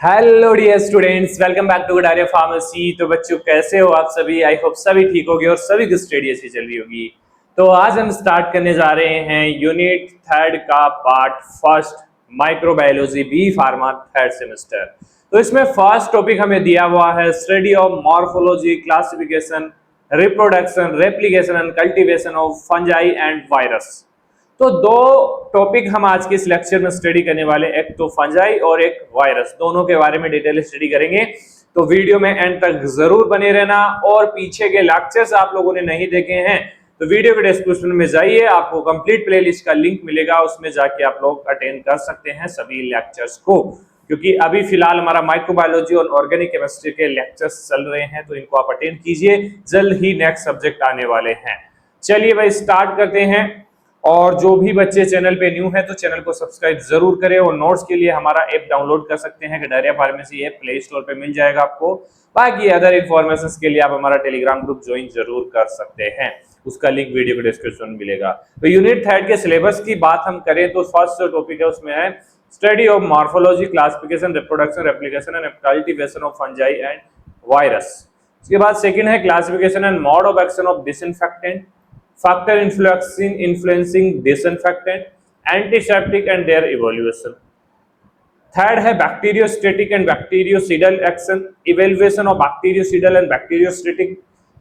Hello dear students, welcome back to Gudaria pharmacy. तो बच्चों कैसे हो आप सभी? आई होप सभी ठीक होगे और सभी की स्टडी अच्छी चल रही होगी। तो आज हम स्टार्ट करने जा रहे हैं यूनिट थर्ड का part first, microbiology B pharma third semester. तो इसमें फर्स्ट टॉपिक हमें दिया हुआ है study of morphology, classification, reproduction, replication and cultivation of fungi and virus. तो दो टॉपिक हम आज के इस लेक्चर में स्टडी करने वाले, एक तो फंजाई और एक वायरस, दोनों के बारे में डिटेल स्टडी करेंगे। तो वीडियो में एंड तक जरूर बने रहना। और पीछे के लेक्चर्स आप लोगों ने नहीं देखे हैं तो वीडियो के डिस्क्रिप्शन में जाइए, आपको कंप्लीट प्लेलिस्ट का लिंक मिलेगा, उसमें जाके आप लोग अटेंड कर सकते हैं सभी लेक्चर्स को। क्योंकि अभी फिलहाल हमारा माइक्रोबायोलॉजी और ऑर्गेनिक केमिस्ट्री के लेक्चर्स चल रहे हैं, तो इनको आप अटेंड कीजिए, जल्द ही नेक्स्ट सब्जेक्ट आने वाले हैं। चलिए भाई स्टार्ट करते हैं। और जो भी बच्चे चैनल पे न्यू है तो चैनल को सब्सक्राइब जरूर करें, और नोट्स के लिए हमारा ऐप डाउनलोड कर सकते हैं, गुडारिया फार्मेसी ऐप प्ले स्टोर पे मिल जाएगा आपको। बाकी अदर इन्फॉर्मेशन के लिए आप हमारा टेलीग्राम ग्रुप ज्वाइन जरूर कर सकते हैं, उसका लिंक वीडियो के डिस्क्रिप्शन में मिलेगा। तो यूनिट थर्ड के सिलेबस की बात हम करें तो फर्स्ट जो टॉपिक है उसमें है study of morphology, classification, reproduction, replication and cultivation of fungi and virus. उसके बाद सेकंड है classification and mode of action of disinfectant, factor influencing disinfectant, antiseptic and their evaluation. Third है bacteriostatic and bactericidal action, evaluation of bactericidal and bacteriostatic,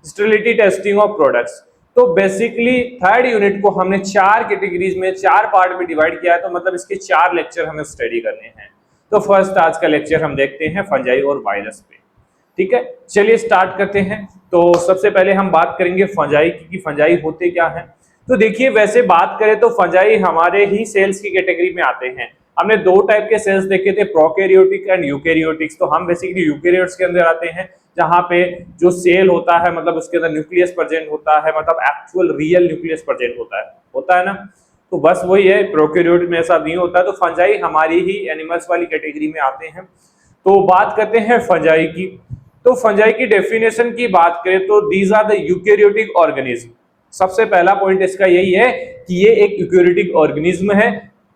sterility testing of products। तो basically third unit को हमने चार categories में, चार part में divide किया है, तो मतलब इसके चार लेक्चर हमें स्टडी करने हैं। तो फर्स्ट आज का लेक्चर हम देखते हैं फंजाई और वायरस पे, ठीक है। चलिए स्टार्ट करते हैं। तो सबसे पहले हम बात करेंगे फंजाई की कि फंजाई होते क्या हैं। तो देखिए, वैसे बात करें तो फंजाई हमारे ही सेल्स की कैटेगरी में आते हैं। हमने दो टाइप के सेल्स देखे थे, प्रोकैरियोटिक एंड यूकैरियोटिक्स। तो हम बेसिकली यूकैरियोट्स के अंदर आते हैं, जहां पे जो सेल होता है मतलब उसके अंदर न्यूक्लियस प्रेजेंट होता है, मतलब एक्चुअल रियल न्यूक्लियस प्रेजेंट होता है ना। तो बस वही है, प्रोकैरियोट में ऐसा नहीं होता। तो फंजाई हमारी ही एनिमल्स वाली कैटेगरी में आते हैं। तो बात करते हैं फंजाई की। तो फंजाई की डेफिनेशन की बात करें तो these are the eukaryotic organism. सबसे पहला पॉइंट इसका यही है कि ये एक यूकैरियोटिक ऑर्गेनिज्म है,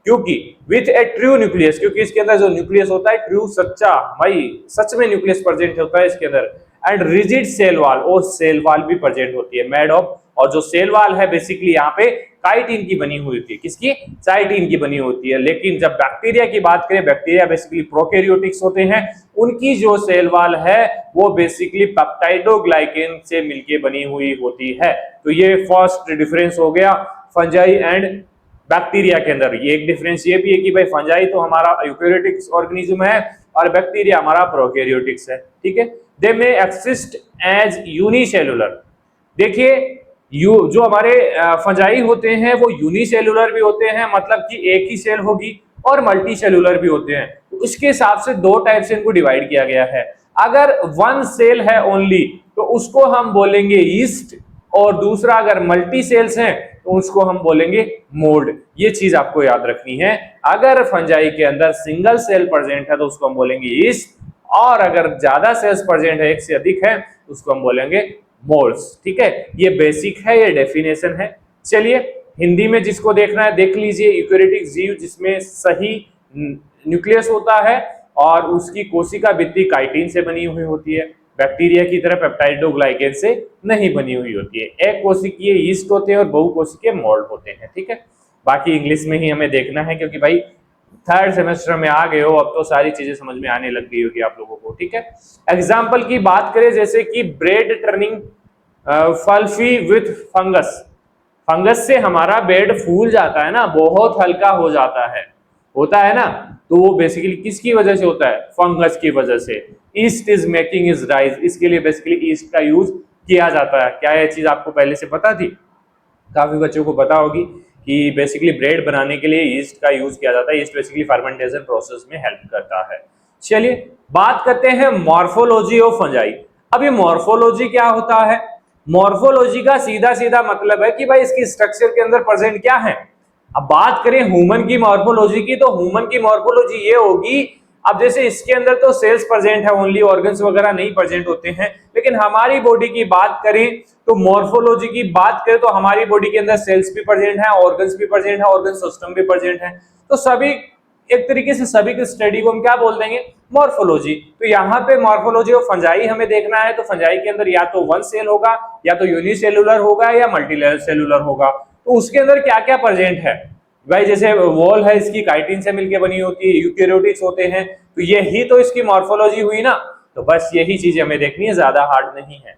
क्योंकि विथ ए ट्रू न्यूक्लियस, क्योंकि इसके अंदर जो न्यूक्लियस होता है ट्रू, सच्चा, भाई सच में न्यूक्लियस प्रेजेंट होता है इसके अंदर। एंड रिजिड सेल वाल, और सेल वाल भी प्रेजेंट होती है, मेड ऑफ, और जो सेल वाल है बेसिकली यहाँ पे काइटिन की बनी हुई होती है। किसकी? चाइटिन की बनी होती है। लेकिन जब बैक्टीरिया की बात करें, बैक्टीरिया बेसिकली प्रोकैरियोटिक्स होते हैं, उनकी जो सेल वाल है वो बेसिकली पेप्टाइडोग्लाइकेन से मिलके बनी हुई होती है। तो ये फर्स्ट डिफरेंस हो गया फंजाई एंड बैक्टीरिया के अंदर। ये एक डिफरेंस ये भी है कि भाई फंजाई तो हमारा यूकैरियोटिक्स ऑर्गेनिज्म है और बैक्टीरिया हमारा प्रोकैरियोटिक्स है, ठीक है। दे मे एक्सिस्ट एज यूनिसेलुलर। देखिए, जो हमारे फंजाई होते हैं वो यूनिसेलुलर भी होते हैं, मतलब कि एक ही सेल होगी, और मल्टी सेलुलर भी होते हैं। तो इसके हिसाब से दो टाइप से इनको डिवाइड किया गया है। अगर वन सेल है ओनली तो उसको हम बोलेंगे ईस्ट, और दूसरा अगर मल्टी सेल्स हैं तो उसको हम बोलेंगे मोल्ड। ये चीज आपको याद रखनी है। अगर फंजाई के अंदर सिंगल सेल प्रेजेंट है तो उसको हम बोलेंगे ईस्ट, और अगर ज्यादा सेल्स प्रेजेंट है, एक से अधिक है, तो उसको हम बोलेंगे मोल्ड्स, ठीक है। ये बेसिक है, ये डेफिनेशन है। चलिए हिंदी में जिसको देखना है देख लीजिए। यूकैरियोटिक जीव जिसमें सही न्यूक्लियस होता है और उसकी कोशिका भित्ति काइटिन से बनी हुई होती है, बैक्टीरिया की तरह पेप्टाइडोग्लाइकेन से नहीं बनी हुई होती है। एक कोशिकीय यीस्ट होते हैं और बहुकोशिकीय मोल्ड होते हैं, ठीक है। बाकी इंग्लिश में ही हमें देखना है, क्योंकि भाई थर्ड सेमेस्टर में आ गए हो, अब तो सारी चीजें समझ में आने लग गई होगी आप लोगों को, ठीक है। एग्जाम्पल की बात करें जैसे कि bread turning fluffy with fungus. Fungus से हमारा बेड फूल जाता है ना, बहुत हल्का हो जाता है, होता है ना। तो वो बेसिकली किसकी वजह से होता है? फंगस की वजह से। East is making is rise, इसके लिए बेसिकली ईस्ट का यूज किया जाता है। क्या यह चीज आपको पहले से पता थी? काफी बच्चों को पता होगी कि बेसिकली ब्रेड बनाने के लिए ईस्ट का यूज किया जाता है। ईस्ट बेसिकली फर्मेंटेशन प्रोसेस में हेल्प करता है। चलिए बात करते हैं मॉर्फोलॉजी ऑफ फंजाई। अब ये मॉर्फोलॉजी क्या होता है? मॉर्फोलॉजी का सीधा सीधा मतलब है कि भाई इसकी स्ट्रक्चर के अंदर प्रेजेंट क्या है। अब बात करें ह्यूमन की मॉर्फोलॉजी की, तो ह्यूमन की मॉर्फोलॉजी ये होगी, अब जैसे इसके अंदर तो सेल्स प्रेजेंट है ओनली, ऑर्गन्स वगैरह नहीं प्रेजेंट होते हैं। लेकिन हमारी बॉडी की बात करें तो मॉर्फोलॉजी की बात करें तो हमारी बॉडी के अंदर सेल्स भी प्रेजेंट है, ऑर्गन्स भी प्रेजेंट है, ऑर्गन सिस्टम भी प्रेजेंट है। तो सभी एक तरीके से सभी की स्टडी को हम क्या बोल देंगे? मॉर्फोलॉजी। तो यहाँ पे मॉर्फोलॉजी ऑफ फंजाई हमें देखना है, तो फंजाई के अंदर या तो वन सेल होगा, या तो यूनिसेलुलर होगा, या मल्टी सेलुलर होगा। तो उसके अंदर क्या क्या प्रेजेंट है भाई, जैसे वॉल है इसकी काइटिन से मिलकर बनी होती है, यूकेरियोटिक्स होते हैं, तो यही तो इसकी मॉर्फोलॉजी हुई ना। तो बस यही चीजें हमें देखनी है, ज्यादा हार्ड नहीं है।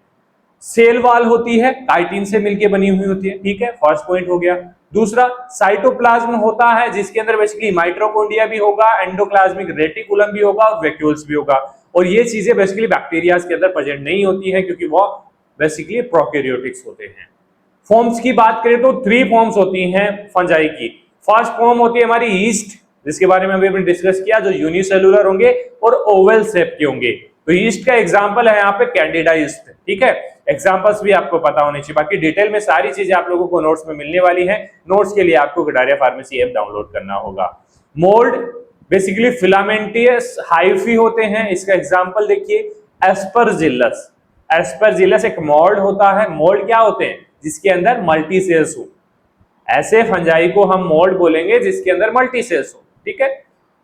सेल वॉल होती है, काइटिन से मिलकर बनी हुई होती है, ठीक है, फर्स्ट पॉइंट हो गया। दूसरा, साइटोप्लाज्म होता है जिसके अंदर बेसिकली माइटोकॉन्ड्रिया भी होगा, एंडोप्लाज्मिक रेटिकुलम भी होगा और वैक्यूल्स भी होगा। और ये चीजें बेसिकली बैक्टीरिया के अंदर प्रेजेंट नहीं होती है क्योंकि वो बेसिकली प्रोकैरियोटिक्स होते हैं। फॉर्म्स की बात करें तो 3 फॉर्म्स होती हैं फंजाई की। फर्स्ट फॉर्म होती है हमारी ईस्ट, जिसके बारे में अभी हमने डिस्कस किया, जो यूनिसेलुलर होंगे और ओवल शेप के होंगे। तो ईस्ट का एग्जांपल है यहाँ पे कैंडिडा ईस्ट, ठीक है। एग्जांपल्स भी आपको पता होने चाहिए, बाकी डिटेल में सारी चीजें आप लोगों को नोट्स में मिलने वाली है। नोट्स के लिए आपको गिडारिया फार्मेसी ऐप डाउनलोड करना होगा। मोल्ड बेसिकली फिलामेंटियस हाइफी होते हैं, इसका एग्जांपल देखिए एस्परजिलस। एस्परजिलस एक मोल्ड होता है। मोल्ड क्या होते हैं? जिसके अंदर मल्टी सेल्स हो। ऐसे फंजाई को हम मोल्ड बोलेंगे जिसके अंदर मल्टी सेल्स हो, ठीक है।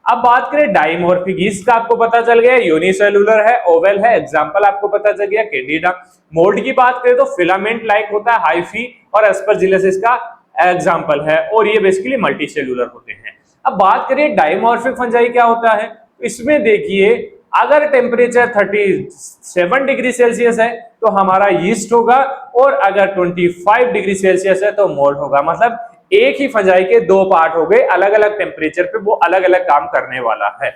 अब बात करें डाइमॉर्फिक, इसका आपको पता चल गया यूनिसेलुलर है, ओवल है, एग्जांपल आपको पता चल गया कैंडिडा। मोल्ड की बात करें तो फिलामेंट लाइक होता है, हाइफी, और एस्परजिलस इसका एग्जांपल है, और ये बेसिकली मल्टी सेलुलर होते हैं। अब बात करें डाइमॉर्फिक फंजाई क्या होता है, इसमें देखिए अगर टेम्परेचर 37 डिग्री सेल्सियस है तो हमारा यीस्ट होगा, और अगर 25 डिग्री सेल्सियस है तो मोल्ड होगा। मतलब एक ही फंजाई के 2 पार्ट हो गए, अलग अलग टेम्परेचर पे वो अलग अलग काम करने वाला है।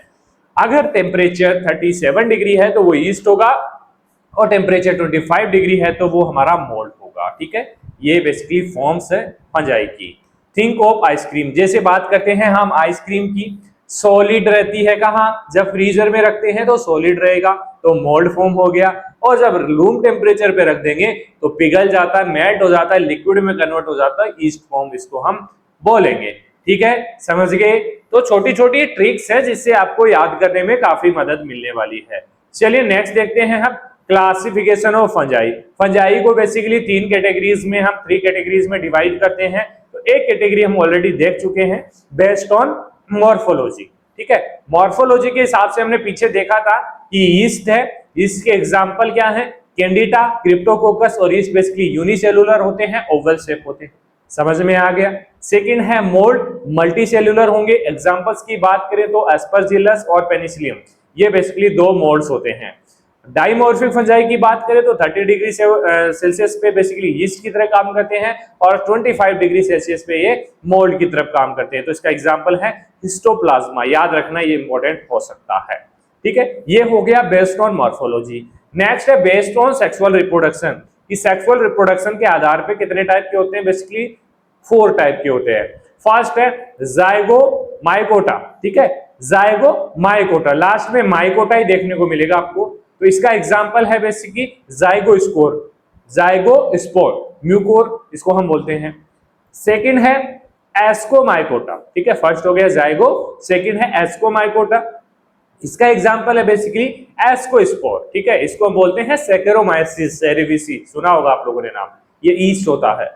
अगर टेम्परेचर 37 डिग्री है तो वो यीस्ट होगा, और टेम्परेचर 25 डिग्री है तो वो हमारा मोल्ड होगा, ठीक है। ये बेसिकली फॉर्म्स है फंजाई की। थिंक ऑफ आइसक्रीम, जैसे बात करते हैं हम आइसक्रीम की, सॉलिड रहती है कहाँ? जब फ्रीजर में रखते हैं तो सॉलिड रहेगा, तो मोल्ड फॉर्म हो गया। और जब रूम टेम्परेचर पे रख देंगे तो पिघल जाता है, मेल्ट हो जाता है, लिक्विड में कन्वर्ट हो जाता है, ईस्ट फॉर्म इसको हम बोलेंगे, ठीक है। समझ गए? तो छोटी छोटी ट्रिक्स है जिससे आपको याद करने में काफी मदद मिलने वाली है। चलिए नेक्स्ट देखते हैं हम क्लासिफिकेशन ऑफ फंजाई। फंजाई को बेसिकली 3 कैटेगरीज में, हम 3 कैटेगरीज में डिवाइड करते हैं। तो एक कैटेगरी हम ऑलरेडी देख चुके हैं, बेस्ड ऑन मॉर्फोलॉजी, ठीक है। मॉर्फोलॉजी के हिसाब से हमने पीछे देखा था कि ईस्ट है, इसके एग्जांपल क्या है? कैंडिडा, क्रिप्टोकोकस, और ईस्ट बेसिकली यूनिसेलुलर होते हैं, ओवल शेप होते हैं। समझ में आ गया? सेकंड है मोल्ड, मल्टी सेलुलर होंगे। एग्जांपल्स की बात करें तो एस्परजिलस और पेनिसिलियम, ये बेसिकली 2 मोल्ड्स होते हैं। डाइमॉर्फिक फंजाई की बात करें तो 30 डिग्री सेल्सियस पे बेसिकली यीस्ट की तरह काम करते हैं, और 25 डिग्री सेल्सियस पे ये मोल्ड की तरफ काम करते हैं। तो इसका एग्जांपल है हिस्टोप्लाज्मा, याद रखना, ये इंपॉर्टेंट हो सकता है, ठीक है। ये हो गया बेस्ड ऑन मॉर्फोलॉजी। नेक्स्ट है बेस्ड ऑन सेक्सुअल रिप्रोडक्शन। इस सेक्सुअल रिप्रोडक्शन के आधार पे कितने टाइप के होते हैं? बेसिकली 4 टाइप के होते हैं। फर्स्ट है जाइगोमाइकोटा, ठीक है, जाइगोमाइकोटा, लास्ट में माइकोटा ही देखने को मिलेगा आपको। तो इसका एग्जांपल है बेसिकली जाइगोस्पोर, जाइगोस्पोर, म्यूकोर इसको हम बोलते हैं। सेकंड है एस्कोमाइकोटा, ठीक है, फर्स्ट हो गया जाइगो, सेकंड है एस्कोमाइकोटा। इसका एग्जांपल है बेसिकली एस्कोस्पोर, ठीक है, इसको हम बोलते हैं सैकेरोमाइसिस सेरेविसी, सुना होगा आप लोगों ने नाम, ये ईस्ट होता है।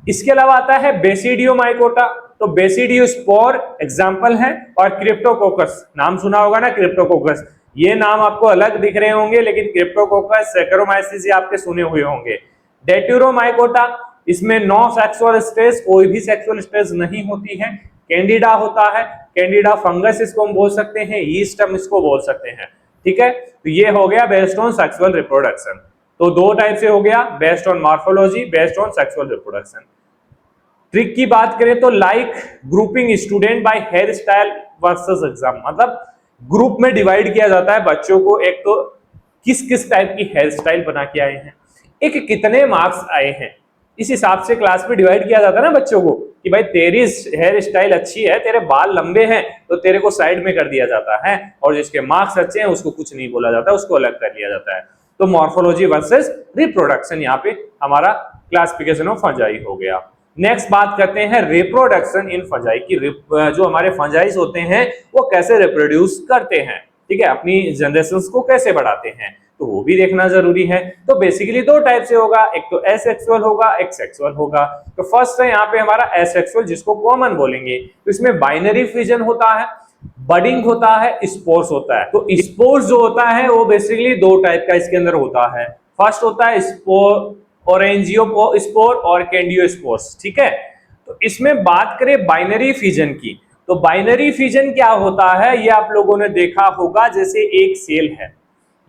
इसके अलावा आता है बेसिडियोमाइकोटा, तो बेसिडियोस्पोर एग्जांपल है, और क्रिप्टोकोकस, नाम सुना होगा ना क्रिप्टोकोकस, ये नाम आपको अलग दिख रहे होंगे लेकिन क्रिप्टोकोकस, सैकेरोमाइसिस ये आपके सुने हुए होंगे। डेट्यूरोमाइकोटा, इसमें नो सेक्सुअल स्टेज, कोई भी सेक्सुअल स्टेज नहीं होती है। कैंडिडा होता है, कैंडिडा फंगस इसको हम बोल सकते हैं, यीस्ट हम इसको बोल सकते हैं, ठीक है। तो ये हो गया बेस्ड ऑन सेक्सुअल रिप्रोडक्शन। तो 2 टाइप से हो गया, based on morphology, based on sexual reproduction. Trick की बात करें तो like grouping student by hair style versus exam, मतलब ग्रुप में डिवाइड किया जाता है बच्चों को, एक तो किस किस टाइप की हेयर स्टाइल बना के आए हैं, एक कितने मार्क्स आए हैं, इस हिसाब से क्लास में डिवाइड किया जाता है ना बच्चों को, कि भाई तेरी हेयर स्टाइल अच्छी है, तेरे बाल लंबे हैं, तो तेरे को साइड में कर दिया जाता है, और जिसके मार्क्स अच्छे हैं उसको कुछ नहीं बोला जाता, उसको अलग कर लिया जाता है। तो मॉर्फोलॉजी वर्सेस रिप्रोडक्शन यहाँ पे हमारा क्लासिफिकेशन ऑफ फंजाई हो गया। नेक्स्ट बात करते हैं रिप्रोडक्शन इन फंजाई की। जो हमारे फंजाइज होते हैं वो कैसे रिप्रोड्यूस करते हैं, ठीक है, अपनी जनरेशंस को कैसे बढ़ाते हैं, तो वो भी देखना जरूरी है। तो बेसिकली 2 टाइप से होगा, एक तो एसेक्सुअल होगा, एक सेक्सुअल होगा। तो फर्स्ट है यहाँ पे हमारा एसेक्सुअल, जिसको कॉमन बोलेंगे। तो इसमें बाइनरी फिजन होता है, बडिंग होता है, स्पोर्स होता है। तो स्पोर्स जो होता है वो बेसिकली दो टाइप का इसके अंदर होता है। फर्स्ट होता है स्पोर ओरेंजियोस्पोर और कैंडियोस्पोर्स, ठीक है। तो इसमें बात करें बाइनरी फिजन की, तो बाइनरी फिजन क्या होता है ये आप लोगों ने देखा होगा। जैसे एक सेल है,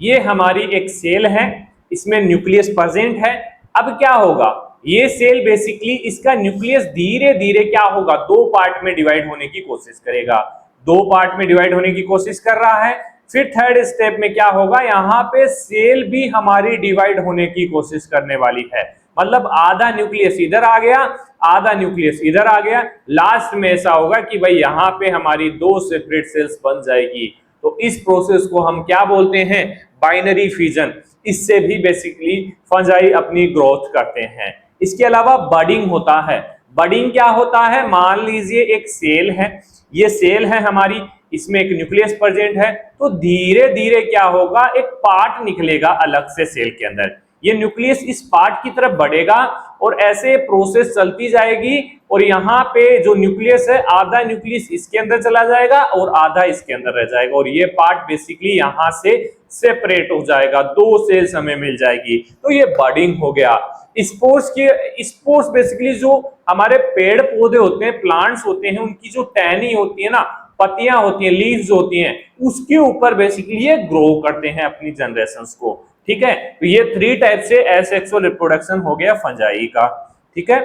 ये हमारी एक सेल है, इसमें न्यूक्लियस प्रेजेंट है। अब क्या होगा, ये सेल बेसिकली इसका न्यूक्लियस धीरे धीरे क्या होगा, दो पार्ट में डिवाइड होने की कोशिश करेगा, दो पार्ट में डिवाइड होने की कोशिश कर रहा है। फिर थर्ड स्टेप में क्या होगा, यहाँ पे सेल भी हमारी डिवाइड होने की कोशिश करने वाली है। मतलब आधा न्यूक्लियस इधर आ गया, आधा न्यूक्लियस इधर आ गया। लास्ट में ऐसा होगा कि भाई यहाँ पे हमारी दो सेपरेट सेल्स बन जाएगी। तो इस प्रोसेस को हम क्या बोलते हैं, बाइनरी फिजन। इससे भी बेसिकली फंजाई अपनी ग्रोथ करते हैं। इसके अलावा बडिंग होता है। बडिंग क्या होता है, मान लीजिए एक सेल है, ये सेल है हमारी, इसमें एक न्यूक्लियस प्रेजेंट है, तो धीरे धीरे क्या होगा, एक पार्ट निकलेगा अलग से सेल के अंदर। ये न्यूक्लियस इस पार्ट की तरफ बढ़ेगा और ऐसे प्रोसेस चलती जाएगी। और यहाँ पे जो न्यूक्लियस है, आधा न्यूक्लियस इसके अंदर चला जाएगा और आधा इसके अंदर रह जाएगा, और ये पार्ट बेसिकली यहाँ से सेपरेट हो जाएगा, दो सेल्स हमें मिल जाएगी। तो ये बडिंग हो गया। स्पोर्स बेसिकली जो हमारे पेड़ पौधे होते हैं, प्लांट्स होते हैं, उनकी जो टहनी होती है ना, पत्तियां होती हैं, लीव्स होती हैं, उसके ऊपर बेसिकली ये ग्रो करते हैं अपनी जनरेशंस को, ठीक है। तो ये थ्री टाइप से एसेक्सुअल रिप्रोडक्शन हो गया फंजाई का, ठीक है।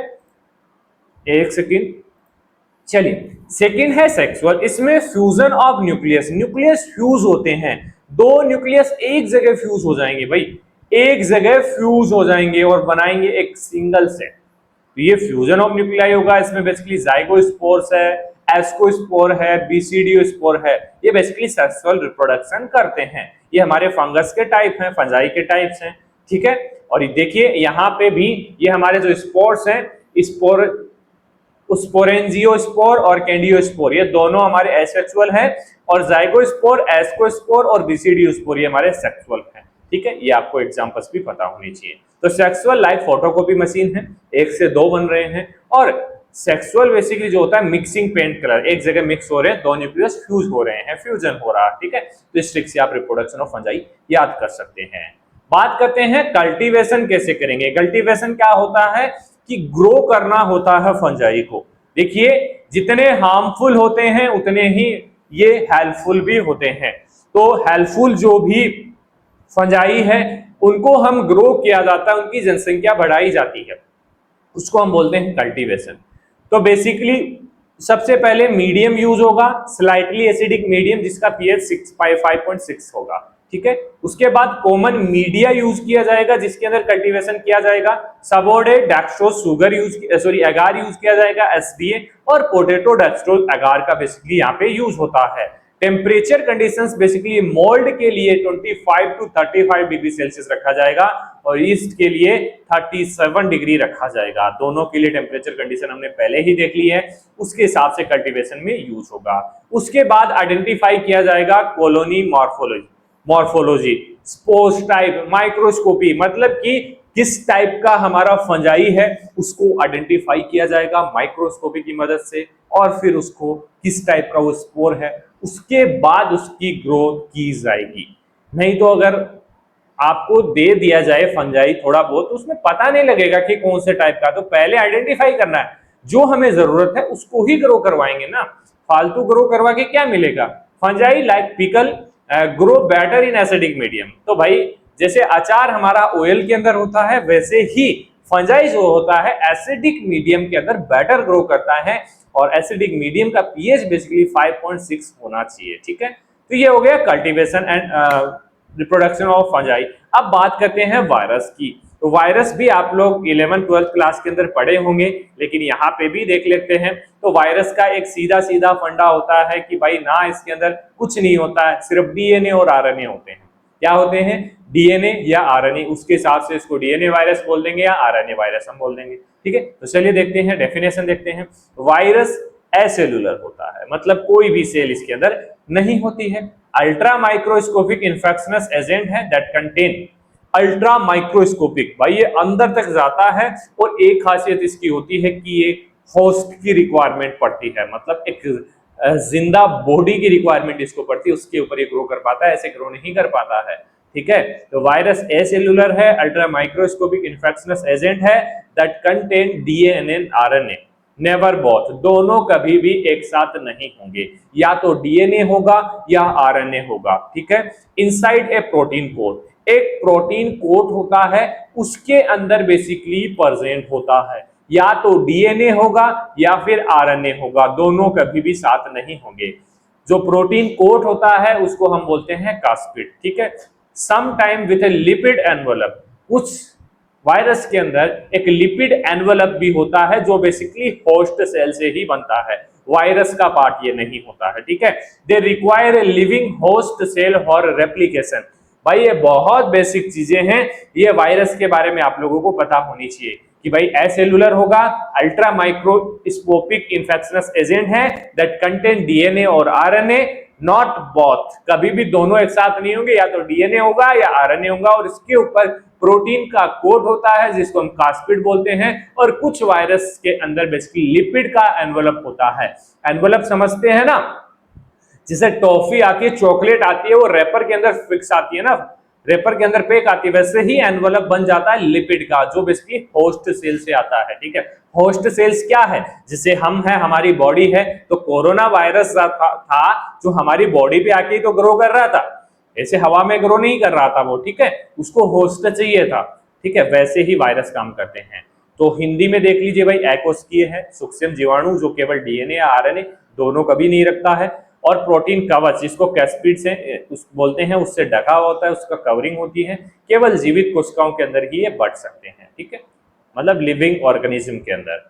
एक सेकेंड, चलिए सेकेंड है सेक्सुअल। इसमें fusion of nucleus, nucleus fuse होते हैं, दो न्यूक्लियस एक जगह फ्यूज हो जाएंगे भाई, एक जगह फ्यूज हो जाएंगे और बनाएंगे एक सिंगल सेट। तो ये फ्यूजन ऑफ न्यूक्लियाई होगा। इसमें बेसिकली जाइगोस्पोर्स है, एस्कोस्पोर है, बीसीडियोस्पोर है, ये बेसिकली सेक्सुअल रिप्रोडक्शन करते हैं। ये हमारे फंगस के टाइप हैं, फंजाई के टाइप्स हैं, ठीक है। और देखिए यहाँ पे भी ये हमारे जो स्पोर्स हैं, स्पोर स्पोरेंजियोस्पोर और कैंडियोस्पोर, ये दोनों हमारे एसेक्सुअल हैं, और जाइगोस्पोर, एस्कोस्पोर और बीसीडियोस्पोर ये हमारे सेक्सुअल हैं, ठीक है। ये आपको एग्जांपल्स भी पता होनी चाहिए। तो सेक्सुअल लाइक फोटोकॉपी मशीन है, एक से दो बन रहे हैं। और सेक्सुअल बेसिकली जो होता है मिक्सिंग पेंट कलर, एक जगह मिक्स हो रहे हैं, दो न्यूक्लियस फ्यूज हो रहे हैं, फ्यूजन हो रहा है, ठीक है। तो इस ट्रिक से आप रिप्रोडक्शन ऑफ फंजाई याद कर सकते हैं। बात करते हैं कल्टीवेशन कैसे करेंगे। कल्टीवेशन क्या होता है कि ग्रो करना होता है फंजाई को। देखिए जितने हार्मफुल होते हैं उतने ही ये हेल्पफुल भी होते हैं। तो हेल्पफुल जो भी फंजाई है उनको हम ग्रो किया जाता है, उनकी जनसंख्या बढ़ाई जाती है, उसको हम बोलते हैं कल्टीवेशन। तो बेसिकली सबसे पहले मीडियम यूज होगा, स्लाइटली एसिडिक मीडियम जिसका पीएच 5.6 होगा, ठीक है। उसके बाद कॉमन मीडिया यूज किया जाएगा जिसके अंदर कल्टीवेशन किया जाएगा। सबोर्डेट डेक्सट्रोज शुगर एगार यूज किया जाएगा, एसडीए, और पोटैटो डेक्सट्रोज एगार का बेसिकली यहाँ पे यूज होता है। टेम्परेचर कंडीशंस बेसिकली मोल्ड के लिए 25 to 35 डिग्री सेल्सियस रखा जाएगा और ईस्ट के लिए 37 डिग्री रखा जाएगा। दोनों के लिए टेम्परेचर कंडीशन हमने पहले ही देख ली है, उसके हिसाब से कल्टीवेशन में यूज होगा। उसके बाद आइडेंटिफाई किया जाएगा colony morphology, spores type, microscopy, मतलब कि किस टाइप का हमारा फंजाई है उसको आइडेंटिफाई किया जाएगा माइक्रोस्कोपी की मदद से, और फिर उसको किस टाइप का वो स्पोर है उसके बाद उसकी ग्रोथ की जाएगी। नहीं तो अगर आपको दे दिया जाए फंजाई थोड़ा बहुत तो उसमें पता नहीं लगेगा कि कौन से टाइप का, तो पहले आइडेंटिफाई करना है, जो हमें जरूरत है उसको ही ग्रो करवाएंगे ना, फालतू ग्रो करवा के क्या मिलेगा। Fungi like pickle grow better in acidic medium. तो भाई जैसे अचार हमारा ऑयल के अंदर होता है वैसे ही फंजाई जो होता है एसिडिक मीडियम के अंदर बेटर ग्रो करता है, और एसिडिक मीडियम का पीएच बेसिकली 5.6 होना चाहिए, ठीक है। तो ये हो गया cultivation and reproduction of fungi. अब बात करते हैं वायरस की। तो वायरस भी आप लोग 11th-12th क्लास के अंदर पढ़े होंगे, लेकिन यहाँ पे भी देख लेते हैं। तो वायरस का एक सीधा सीधा फंडा होता है कि भाई ना इसके अंदर कुछ नहीं होता है, सिर्फ डीएनए और आरएनए होते हैं। क्या होते हैं, डीएनए या आरएनए, उसके हिसाब से इसको डीएनए वायरस बोल देंगे या आरएनए वायरस हम बोल देंगे, ठीक है। तो चलिए देखते हैं, डेफिनेशन देखते हैं। वायरस एसेलुलर होता है, मतलब कोई भी सेल इसके अंदर नहीं होती है। अल्ट्रा माइक्रोस्कोपिक इन्फेक्शनस एजेंट है दैट कंटेन, अल्ट्रा माइक्रोस्कोपिक, भाई ये अंदर तक जाता है, और एक खासियत इसकी होती है कि ये होस्ट की रिक्वायरमेंट पड़ती है, मतलब एक जिंदा बॉडी की रिक्वायरमेंट इसको पड़ती है, उसके ऊपर ये ग्रो कर पाता है, ऐसे ग्रो नहीं कर पाता है। ठीक है, तो वायरस एसेल्युलर है, अल्ट्रा माइक्रोस्कोपिक इन्फेक्शनस एजेंट है that contain DNA and RNA, never both, दोनों कभी भी एक साथ नहीं होंगे, या तो डीएनए होगा या आरएनए होगा। ठीक है, इनसाइड ए प्रोटीन कोट, एक प्रोटीन कोट होता है, उसके अंदर बेसिकली प्रेजेंट होता है, या तो डीएनए होगा या फिर आरएनए होगा, दोनों कभी भी साथ नहीं होंगे। जो प्रोटीन कोट होता है उसको हम बोलते हैं कास्पिड। ठीक है, some time with a lipid envelope, कुछ वायरस के अंदर एक लिपिड एनवलप भी होता है जो बेसिकली होस्ट सेल से ही बनता है, वायरस का पार्ट ये नहीं होता है। ठीक है, they require a living host cell for replication. भाई ये बहुत बेसिक चीजें हैं, ये वायरस के बारे में आप लोगों को पता होनी चाहिए कि भाई एसेलुलर होगा, अल्ट्रा माइक्रोस्कोपिक इन्फेक्शनस एजेंट है दैट कंटेन डीएनए और आरएनए, नॉट बोथ, कभी भी दोनों एक साथ नहीं होंगे, या तो डीएनए होगा या आरएनए होगा, और इसके ऊपर प्रोटीन का कोट होता है जिसको हम कास्पिड बोलते हैं, और कुछ वायरस के अंदर बेसिकली लिपिड का एनवलप होता है। एनवलप समझते हैं ना, जैसे टॉफी आती है, चॉकलेट आती है, वो रैपर के अंदर फिक्स आती है ना, रेपर के अंदर पैक आती है, वैसे ही एनवलप बन जाता है लिपिड का, जो बेसिकली होस्ट सेल से आता है। ठीक है, होस्ट सेल्स क्या है, जिसे हम है, हमारी बॉडी है, तो कोरोना वायरस था जो हमारी बॉडी पे आके तो ग्रो कर रहा था, ऐसे हवा में ग्रो नहीं कर रहा था वो। ठीक है, उसको होस्ट चाहिए था। ठीक है, वैसे ही वायरस काम करते हैं। तो हिंदी में देख लीजिए भाई, एकोस्किय है, सूक्ष्म जीवाणु जो केवल डीएनए या आरएनए दोनों कभी नहीं रखता है, और प्रोटीन कवच जिसको कैस्पिड से बोलते हैं, उससे ढका होता है, उसका कवरिंग होती है, केवल जीवित कोशिकाओं के अंदर ही ये बढ़ सकते हैं। ठीक है, मतलब लिविंग ऑर्गेनिज्म के अंदर।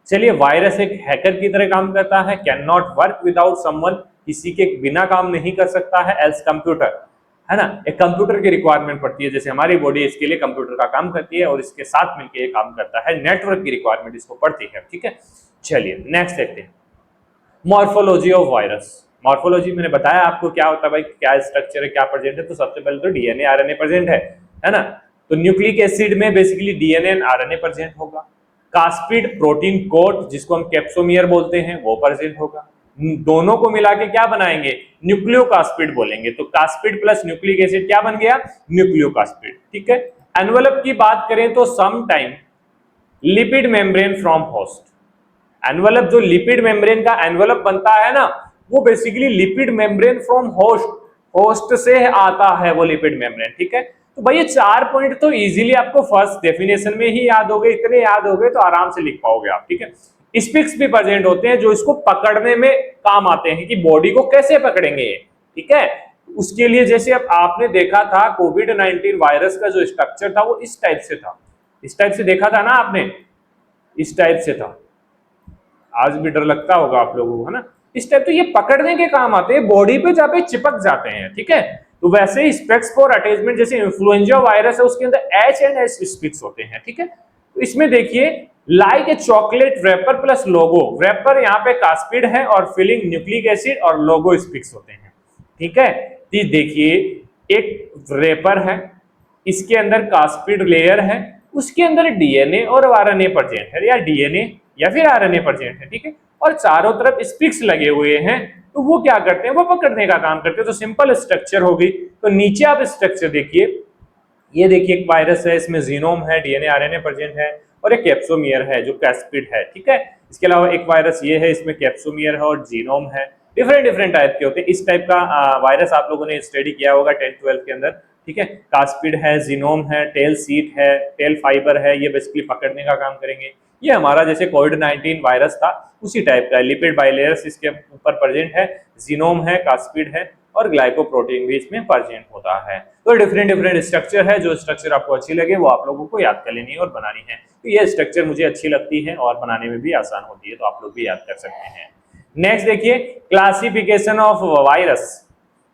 चलिए, वायरस एक हैकर की तरह काम करता है, can not work without someone, किसी के बिना काम नहीं कर सकता है, एल्स कंप्यूटर, है ना, एक कंप्यूटर की रिक्वायरमेंट पड़ती है, जैसे हमारी बॉडी इसके लिए कंप्यूटर का काम करती है और इसके साथ मिलकर ये काम करता है, नेटवर्क की रिक्वायरमेंट इसको पड़ती है। ठीक है, चलिए नेक्स्ट देखते हैं, मॉर्फोलॉजी ऑफ वायरस। मॉर्फोलॉजी मैंने बताया आपको क्या होता है भाई, क्या स्ट्रक्चर है, क्या प्रेजेंट है, तो सबसे पहले तो डीएनए आरएनए प्रेजेंट है ना, तो न्यूक्लिक एसिड में basically DNA and RNA present होगा, कास्पिड प्रोटीन कोट जिसको हम कैप्सोमियर बोलते हैं वो प्रेजेंट होगा, दोनों को मिला के क्या बनाएंगे, न्यूक्लियोकास्पिड बोलेंगे, तो कास्पिड प्लस न्यूक्लिक एसिड क्या बन गया, न्यूक्लियोकास्पिड। ठीक है, एनवलप की बात करें तो some time lipid membrane from host, envelope जो लिपिड मेम्ब्रेन का एनवलप बनता है ना, वो basically lipid membrane from host, host से आता है वो लिपिड मेम्ब्रेन। ठीक है, तो भाई ये 4 पॉइंट तो इजीली आपको फर्स्ट डेफिनेशन में ही याद हो गए, इतने याद हो गए तो आराम से लिख पाओगे आप। ठीक है, स्पिक्स भी प्रेजेंट होते हैं जो इसको पकड़ने में काम आते हैं कि बॉडी को कैसे पकड़ेंगे। ठीक है, उसके लिए जैसे अब आपने देखा था कोविड-19 वायरस का जो स्ट्रक्चर था वो इस टाइप से था, इस टाइप से देखा था ना आपने, इस टाइप से था, आज भी डर लगता होगा आप लोगों को, है ना, इस टाइप। तो ये पकड़ने के काम आते हैं, बॉडी पे जहाँ पे चिपक जाते हैं। ठीक है, तो वैसे ही स्पेक्स फॉर अटैचमेंट, जैसे इन्फ्लुएंजा वायरस है उसके अंदर एच एंड एस स्पिक्स होते हैं। ठीक है, तो इसमें देखिए like a chocolate wrapper plus logo, wrapper यहाँ पे कास्पिड है और फिलिंग न्यूक्लिक एसिड और लोगो स्पिक्स होते हैं। ठीक है, तो देखिए एक रेपर है, इसके अंदर कास्पिड लेयर है, उसके अंदर डीएनए और आरएनए प्रेजेंट है, या डीएनए या फिर आरएनए प्रेजेंट है। ठीक है, और चारों तरफ स्पिक्स लगे हुए हैं, तो वो क्या करते हैं, वो पकड़ने का काम करते हैं। तो सिंपल स्ट्रक्चर होगी। तो नीचे आप स्ट्रक्चर देखिए, ये देखिए एक वायरस है, इसमें जीनोम है, डीएनए आरएनए प्रेजेंट है, और एक कैप्सोमियर है जो कैस्पिड है। ठीक है, इसके अलावा एक वायरस ये है, इसमें कैप्सोमियर है और जीनोम है, डिफरेंट डिफरेंट टाइप के होते हैं। इस टाइप का वायरस आप लोगों ने स्टडी किया होगा 10th-12th के अंदर। ठीक है, कास्पिड है, जीनोम है, टेल सीट है, टेल फाइबर है, ये बेसिकली पकड़ने का काम करेंगे। ये हमारा जैसे कोविड-19 वायरस था उसी टाइप का है, लिपिड बाइलेयर्स इसके ऊपर प्रेजेंट है, जीनोम है, कास्पिड है, और ग्लाइकोप्रोटीन भी इसमें प्रेजेंट होता है। तो डिफरेंट डिफरेंट स्ट्रक्चर है, जो स्ट्रक्चर आपको अच्छी लगे वो आप लोगों को याद कर लेनी है और बनानी है। तो ये स्ट्रक्चर मुझे अच्छी लगती है और बनाने में भी आसान होती है, तो आप लोग भी याद कर सकते हैं। नेक्स्ट देखिए, क्लासिफिकेशन ऑफ वायरस।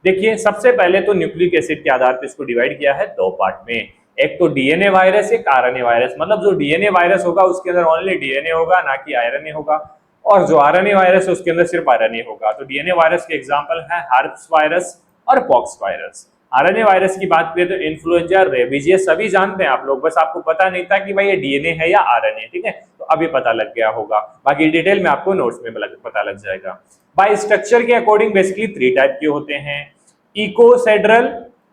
देखिए सबसे पहले तो न्यूक्लिक एसिड के आधार पर इसको डिवाइड किया है 2 पार्ट में, एक तो डीएनए वायरस, एक आरएनए वायरस। मतलब जो डीएनए वायरस होगा उसके अंदर ओनली डीएनए होगा, ना कि आरएनए होगा, और जो आरएनए वायरस है उसके अंदर सिर्फ आरएनए होगा। तो डीएनए वायरस के एग्जांपल है हर्प्स वायरस और पॉक्स वायरस। आरएनए वायरस की बात करें तो इन्फ्लुएंजा, रेबीज, ये सभी जानते हैं आप लोग, बस आपको पता नहीं था कि भाई ये डीएनए है या आरएनए। ठीक है, तो अभी पता लग गया होगा, बाकी डिटेल में आपको नोट्स में पता लग जाएगा। बाय स्ट्रक्चर के अकॉर्डिंग बेसिकली 3 टाइप के होते हैं। इकोसेड्रल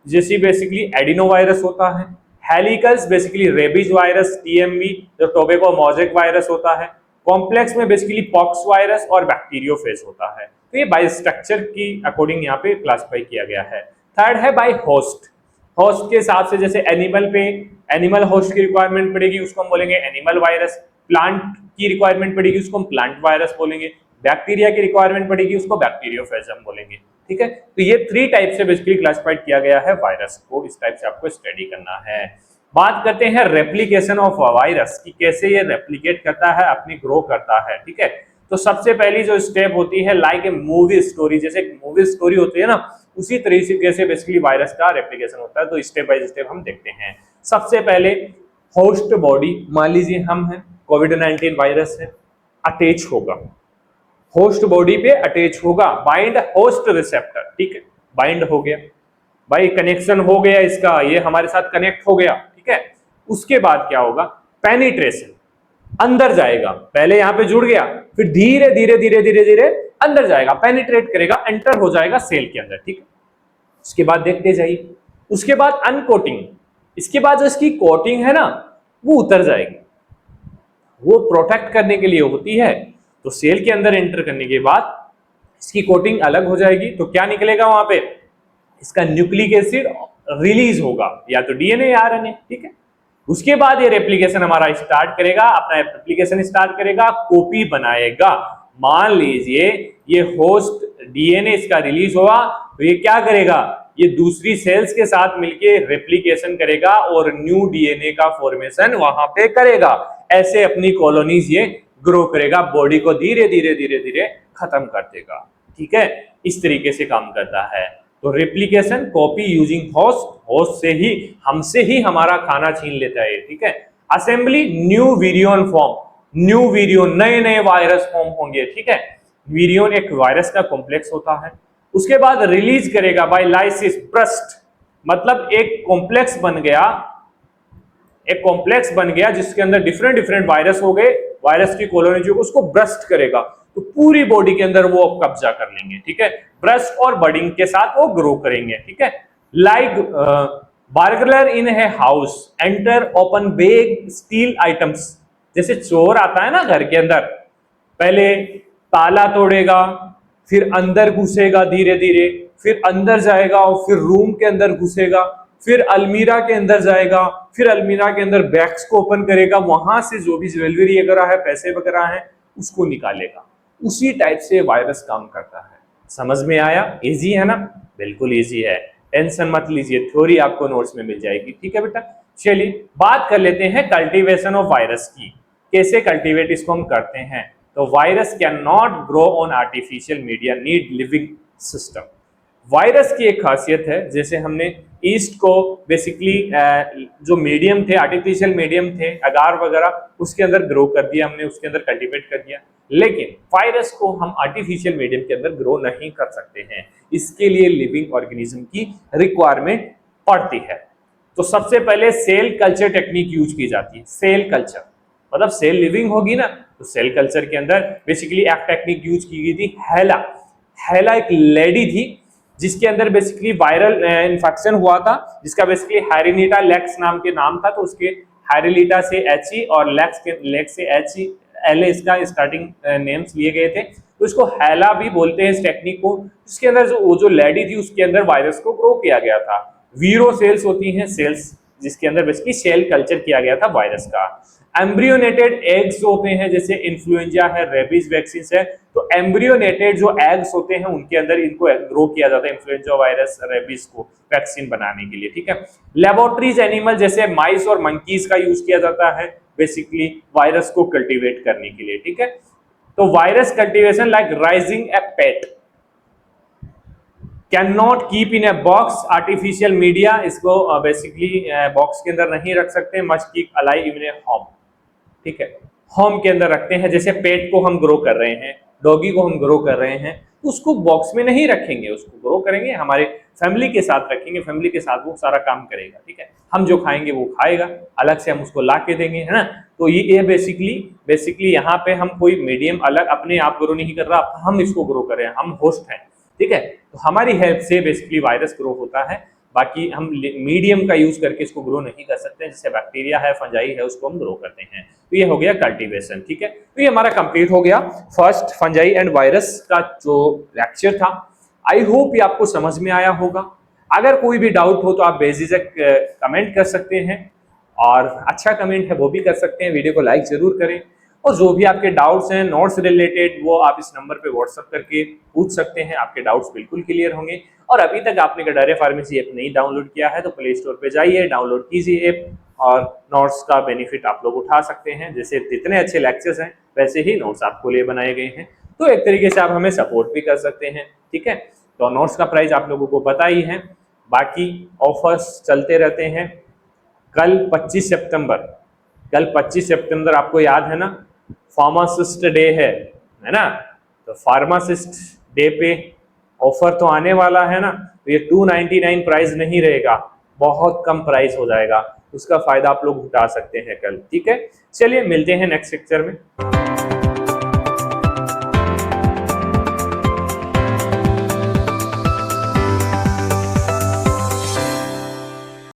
जैसे बेसिकली एडिनोवायरस होता है, हेलिकल्स बेसिकली रेबीज वायरस टीएमवी जो टोबैको मोज़ेक वायरस होता है, कॉम्प्लेक्स में बेसिकली पॉक्स वायरस और बैक्टीरियोफेज होता है। तो ये बाय स्ट्रक्चर की अकॉर्डिंग यहाँ पे क्लासिफाई किया गया है। थर्ड है बाय होस्ट, होस्ट के हिसाब से जैसे एनिमल पे एनिमल होस्ट की रिक्वायरमेंट पड़ेगी उसको हम बोलेंगे एनिमल वायरस, प्लांट की रिक्वायरमेंट पड़ेगी उसको हम प्लांट वायरस बोलेंगे, बैक्टीरिया की रिक्वायरमेंट पड़ेगी उसको बैक्टीरियोफेज हम बोलेंगे। ठीक है, तो ये 3 टाइप से बेसिकली क्लासिफाइड किया गया है वायरस को, इस टाइप से आपको स्टडी करना है। बात करते हैं रेप्लिकेशन ऑफ वायरस की, कैसे ये रेप्लिकेट करता है, अपनी ग्रो करता है। ठीक है, तो सबसे पहली जो स्टेप होती है लाइक ए मूवी स्टोरी, जैसे मूवी स्टोरी होती है ना, उसी तरीके से बेसिकली वायरस का रेप्लिकेशन होता है। तो स्टेप बाय स्टेप हम देखते हैं। सबसे पहले होस्ट बॉडी, मान लीजिए हम हैं, कोविड-19 वायरस है, अटैच होगा, होस्ट बॉडी पे अटैच होगा, बाइंड होस्ट रिसेप्टर। ठीक है, बाइंड हो गया भाई, कनेक्शन हो गया इसका, ये हमारे साथ कनेक्ट हो गया। ठीक है, उसके बाद क्या होगा, पेनिट्रेशन, अंदर जाएगा, पहले यहां पे जुड़ गया, फिर धीरे धीरे धीरे धीरे धीरे अंदर जाएगा, पेनिट्रेट करेगा, एंटर हो जाएगा सेल के अंदर। ठीक है, उसके बाद देखते जाइए, उसके बाद अनकोटिंग, इसके बाद जो इसकी कोटिंग है ना वो उतर जाएगी, वो प्रोटेक्ट करने के लिए होती है। तो सेल के अंदर एंटर करने के बाद इसकी कोटिंग अलग हो जाएगी, तो क्या निकलेगा वहां पे, इसका न्यूक्लिक एसिड रिलीज होगा, या तो डीएनए या आरएनए। ठीक है, उसके बाद ये रेप्लिकेशन हमारा स्टार्ट करेगा, अपना रेप्लिकेशन स्टार्ट करेगा, कॉपी बनाएगा। मान लीजिए ये होस्ट डीएनए इसका रिलीज हुआ, तो ये क्या करेगा, ये दूसरी सेल्स के साथ मिलके रेप्लिकेशन करेगा और न्यू डीएनए का फॉर्मेशन वहां पे करेगा। ऐसे अपनी कॉलोनीज ये ग्रो करेगा, बॉडी को धीरे धीरे धीरे धीरे खत्म कर देगा। ठीक है, इस तरीके से काम करता है। तो replication, copy using host, host से ही हमसे ही हमारा खाना छीन लेता है। ठीक है, असेंबली, न्यू वीरियन फॉर्म, न्यू वीरियन, नए नए वायरस फॉर्म होंगे। ठीक है, वीरियन एक वायरस का कॉम्प्लेक्स होता है। उसके बाद रिलीज करेगा बाय लाइसिस, ब्रस्ट, मतलब एक कॉम्प्लेक्स बन गया, एक कॉम्प्लेक्स बन गया जिसके अंदर डिफरेंट डिफरेंट वायरस हो गए, वायरस की कॉलोनी जो उसको ब्रस्ट करेगा, तो पूरी बॉडी के अंदर वो कब्जा कर लेंगे। ठीक है, ब्रस्ट और बडिंग के साथ वो ग्रो करेंगे। ठीक है, लाइक बर्गलर इन है house, enter open bag steal items, जैसे चोर आता है ना घर के अंदर, पहले ताला तोड़ेगा, फिर अंदर घुसेगा धीरे धीरे, फिर अंदर जाएगा और फिर रूम के अंदर घुसेगा, फिर अलमीरा के अंदर जाएगा, फिर अलमीरा के अंदर बैग्स को ओपन करेगा, वहां से जो भी ज्वेलरी वगैरह है, पैसे वगैरह है, उसको निकालेगा। उसी टाइप से वायरस काम करता है। समझ में आया? इजी है ना? बिल्कुल इजी है, टेंशन मत लीजिए, थ्योरी आपको नोट्स में मिल जाएगी। ठीक है बेटा, चलिए बात कर लेते हैं कल्टीवेशन ऑफ वायरस की, कैसे कल्टीवेट इसको हम करते हैं। तो virus can not grow on artificial media, need living system. Virus की एक खासियत है, जैसे हमने ईस्ट को बेसिकली जो मीडियम थे, आर्टिफिशियल मीडियम थे, अगार वगैरह, उसके अंदर ग्रो कर दिया हमने, उसके अंदर कल्टीवेट कर दिया, लेकिन वायरस को हम आर्टिफिशियल मीडियम के अंदर ग्रो नहीं कर सकते हैं, इसके लिए लिविंग ऑर्गेनिज्म की रिक्वायरमेंट पड़ती है। तो सबसे पहले सेल कल्चर टेक्निक यूज की जाती है। सेल कल्चर मतलब सेल लिविंग होगी ना, तो सेल कल्चर के अंदर बेसिकली एक टेक्निक यूज की गई थी, हेला। हेला एक लेडी थी जिसके अंदर बेसिकली वायरल इन्फेक्शन हुआ था, जिसका बेसिकली हैरिनीटा लेक्स नाम के नाम था, तो उसके हैरिलीटा से एच और लेक्स से एच एल इसका स्टार्टिंग नेम्स लिए गए थे, तो इसको हेला भी बोलते हैं इस टेक्निक को। इसके अंदर जो लेडी थी उसके अंदर वायरस को ग्रो किया गया था। वीरो सेल्स होती हैं, सेल्स जिसके अंदर बेसिकली सेल कल्चर किया गया था वायरस का। एम्ब्रियोनेटेड एग्स होते हैं, जैसे इन्फ्लुएंजा है, रेबीज वैक्सीन है, तो एम्ब्रियोनेटेड जो एग्स होते हैं उनके अंदर इनको ग्रो किया जाता है इन्फ्लुएंजा वायरस, रेबीज को वैक्सीन बनाने के लिए। ठीक है, लेबोरेटरीज एनिमल जैसे माइस और मंकीज का यूज किया जाता है बेसिकली वायरस को कल्टीवेट करने के लिए। ठीक है, तो virus cultivation like rising A pet can not keep in a box, artificial media, इसको बेसिकली बॉक्स के अंदर नहीं रख सकते, must keep alive in A home. ठीक है, होम के अंदर रखते हैं, जैसे पेट को हम ग्रो कर रहे हैं, डॉगी को हम ग्रो कर रहे हैं, तो उसको बॉक्स में नहीं रखेंगे, उसको ग्रो करेंगे हमारे फैमिली के साथ रखेंगे, फैमिली के साथ वो सारा काम करेगा, ठीक है। हम जो खाएंगे वो खाएगा, अलग से हम उसको ला के देंगे, है ना। तो ये बेसिकली यहाँ पे हम कोई मीडियम अलग अपने आप ग्रो नहीं कर रहा, हम इसको ग्रो कर रहे हैं, हम होस्ट हैं, ठीक है। तो हमारी हेल्प से बेसिकली वायरस ग्रो होता है, बाकी हम मीडियम का यूज करके इसको ग्रो नहीं कर सकते, जैसे बैक्टीरिया है, फंजाई है, उसको हम ग्रो करते हैं। तो ये हो गया कल्टीवेशन, ठीक है। तो ये हमारा कंप्लीट हो गया फर्स्ट फंजाई एंड वायरस का जो लेक्चर था। आई होप ये आपको समझ में आया होगा। अगर कोई भी डाउट हो तो आप बेझिझक कमेंट कर सकते हैं, और अच्छा कमेंट है वो भी कर सकते हैं। वीडियो को लाइक जरूर करें, और जो भी आपके डाउट्स हैं नोट्स रिलेटेड वो आप इस नंबर पे व्हाट्सअप करके पूछ सकते हैं, आपके डाउट्स बिल्कुल क्लियर होंगे। और अभी तक आपने गडारे फार्मेसी ऐप नहीं डाउनलोड किया है तो प्ले स्टोर पे जाइए, डाउनलोड कीजिए ऐप, और नोट्स का बेनिफिट आप लोग उठा सकते हैं। जैसे जितने अच्छे लेक्चर्स हैं वैसे ही नोट्स आपको लिए बनाए गए हैं, तो एक तरीके से आप हमें सपोर्ट भी कर सकते हैं, ठीक है। तो नोट्स का प्राइस आप लोगों को पता ही है, बाकी ऑफर्स चलते रहते हैं। कल 25 सितंबर आपको याद है ना, फार्मासिस्ट डे है ना। तो फार्मासिस्ट डे पे ऑफर तो आने वाला है ना, तो ये 299 प्राइस नहीं रहेगा, बहुत कम प्राइस हो जाएगा, उसका फायदा आप लोग उठा सकते हैं कल, ठीक है। चलिए मिलते हैं नेक्स्ट लेक्चर में।